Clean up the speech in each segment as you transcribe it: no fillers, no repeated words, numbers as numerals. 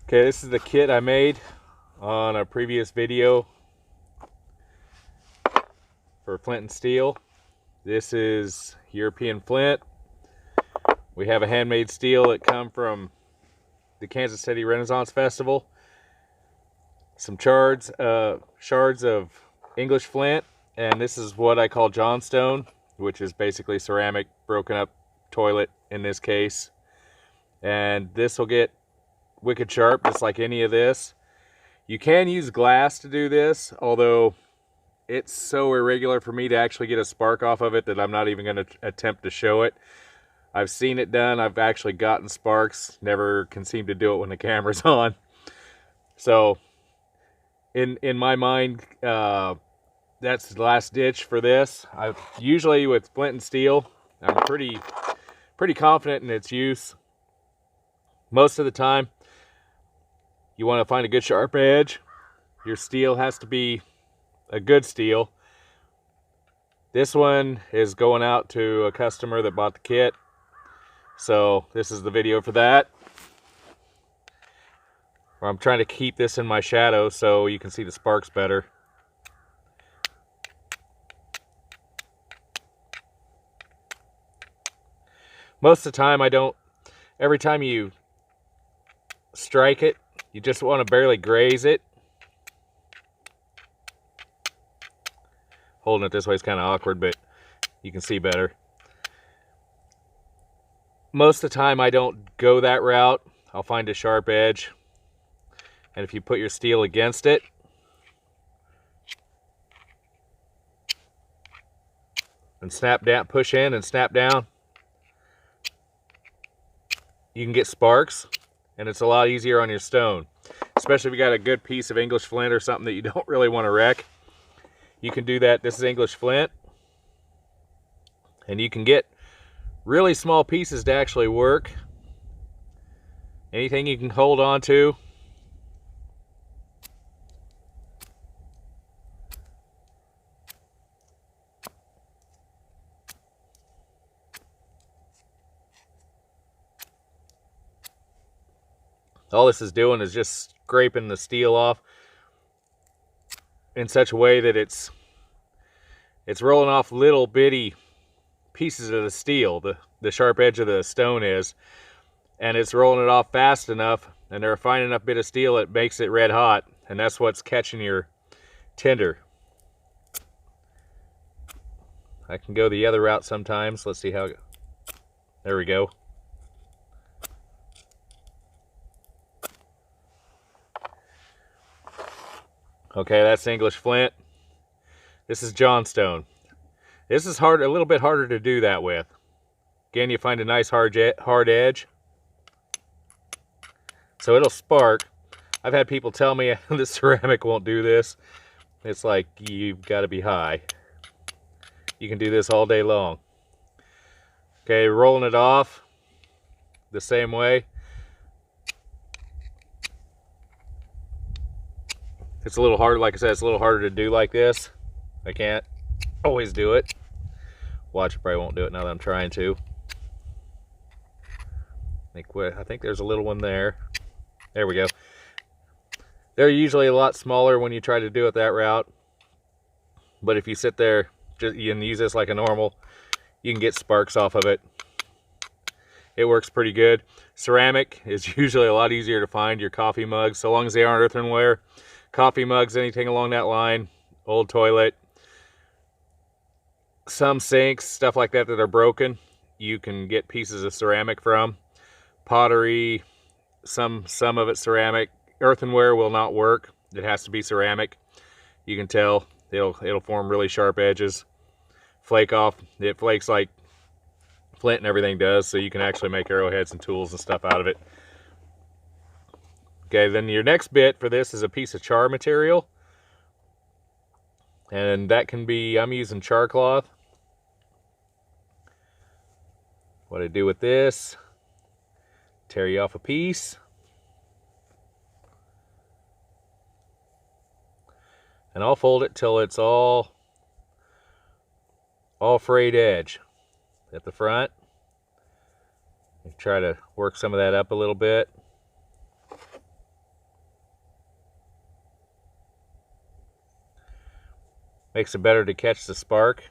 Okay, this is the kit I made on a previous video for flint and steel. This is European flint. We have a handmade steel that come from the Kansas City Renaissance Festival. Some shards of English flint, and this is what I call Johnstone, which is basically ceramic broken up toilet in this case. And this will get wicked sharp, just like any of this. You can use glass to do this, although it's so irregular for me to actually get a spark off of it that I'm not even going to attempt to show it. I've seen it done. I've actually gotten sparks. Never can seem to do it when the camera's on. So in my mind, that's the last ditch for this. Usually with flint and steel, I'm pretty confident in its use. Most of the time, you want to find a good sharp edge. Your steel has to be a good steel. This one is going out to a customer that bought the kit, so this is the video for that. I'm trying to keep this in my shadow so you can see the sparks better. Most of the time I don't. Every time you strike it, you just want to barely graze it. Holding it this way is kind of awkward, but you can see better. Most of the time I don't go that route. I'll find a sharp edge, and if you put your steel against it, and snap down, push in and snap down, you can get sparks, and it's a lot easier on your stone, especially if you got a good piece of English flint or something that you don't really want to wreck. You can do that. This is English flint, and you can get really small pieces to actually work. Anything you can hold on to. All this is doing is just scraping the steel off in such a way that it's rolling off little bitty pieces of the steel. The sharp edge of the stone is, and it's rolling it off fast enough, and they're a fine enough bit of steel that makes it red hot, and that's what's catching your tinder. I can go the other route sometimes. Let's see how. There we go. Okay, that's English flint. This is Johnstone. This is hard, a little bit harder to do that with. Again, you find a nice hard edge, so it'll spark. I've had people tell me the ceramic won't do this. It's like, you've got to be high. You can do this all day long. Okay, rolling it off the same way. It's a little hard, like I said, it's a little harder to do like this. I can't always do it. Watch, I probably won't do it now that I'm trying to. I think there's a little one there. There we go. They're usually a lot smaller when you try to do it that route. But if you sit there and use this like a normal, you can get sparks off of it. It works pretty good. Ceramic is usually a lot easier to find. Your coffee mugs, so long as they aren't earthenware. Coffee mugs, anything along that line, old toilet, some sinks, stuff like that that are broken, you can get pieces of ceramic from. Pottery, some of it ceramic. Earthenware will not work. It has to be ceramic. You can tell it'll form really sharp edges. Flake off. It flakes like flint and everything does, so you can actually make arrowheads and tools and stuff out of it. Okay, then your next bit for this is a piece of char material. And that can be, I'm using char cloth. What I do with this, tear you off a piece. And I'll fold it till it's all frayed edge at the front. Try to work some of that up a little bit. Makes it better to catch the spark.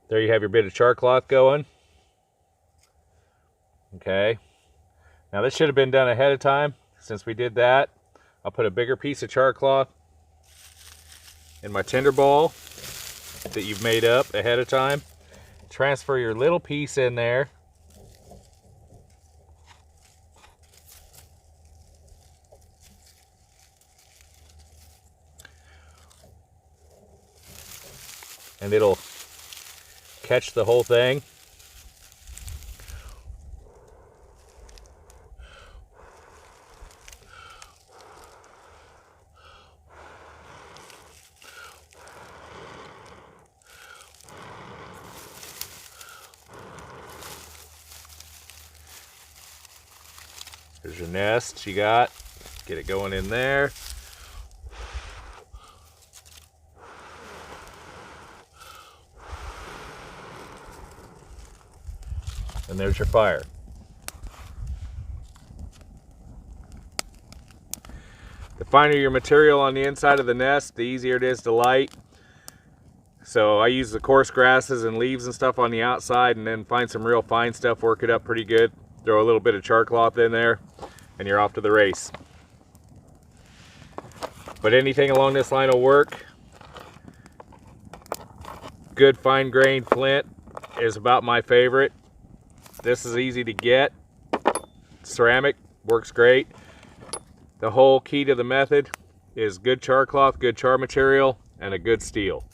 There you have your bit of char cloth going. Okay. Now this should have been done ahead of time. Since we did that, I'll put a bigger piece of char cloth in my tinder ball that you've made up ahead of time. Transfer your little piece in there. And it'll catch the whole thing. There's your nest you got. Get it going in there. And there's your fire. The finer your material on the inside of the nest, the easier it is to light. So I use the coarse grasses and leaves and stuff on the outside, and then find some real fine stuff, work it up pretty good. Throw a little bit of char cloth in there, and you're off to the race. But anything along this line will work. Good fine grained flint is about my favorite. This is easy to get. Ceramic works great. The whole key to the method is good char cloth, good char material, and a good steel.